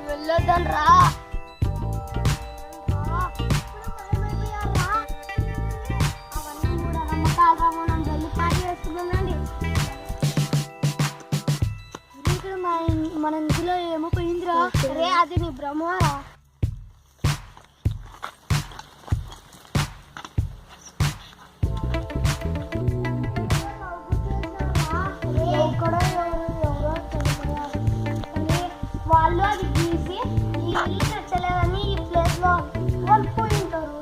వెళ్ళొద్దండ్రా అవన్నీ కూడా నమ్మకాలు మనం వెళ్ళి పార్టీ వేసుకుందామండి. ఇక్కడ మన ఇంట్లో ఏమో పోయిందిరా. రే అది నీ బ్రహ్మరా. వాళ్ళు అది గీసి ఈ నచ్చలేదని ఈ ప్లేస్ లో వాళ్ళు పోయి ఉంటారు.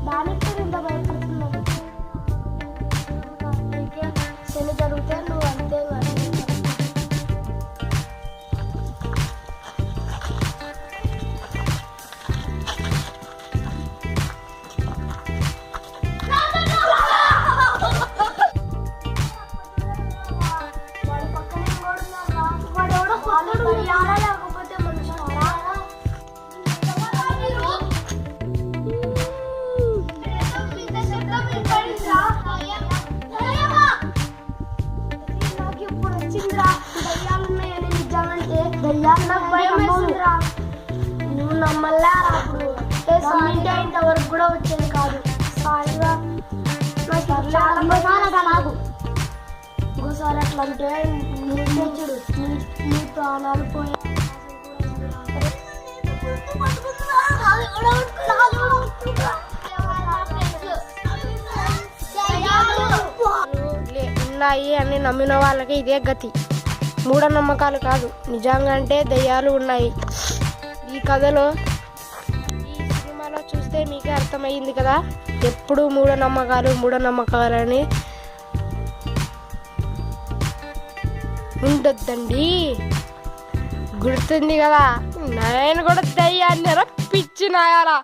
దానికి ఇంత భయపడుతున్నారు. శని జరిగితే నువ్వు అంతే నువ్వు నమ్మల్లా అప్పుడు ఇంతవరకు కూడా వచ్చేది కాదు. సారీగా నాకు ఇంకోసారి అట్లా అంటే చూడు నీ ప్రాణాలు పోయి ఉన్నాయి అని నమ్మిన వాళ్ళకి ఇదే గతి. మూఢనమ్మకాలు కాదు, నిజంగా అంటే దయ్యాలు ఉన్నాయి. ఈ కథలో ఈ సినిమాలో చూస్తే మీకే అర్థమయ్యింది కదా. ఎప్పుడు మూఢనమ్మకాలని ఉండొద్దండి. గుర్తుంది కదా, నేను కూడా దయ్యాన్ని రప్పించినాయాలా.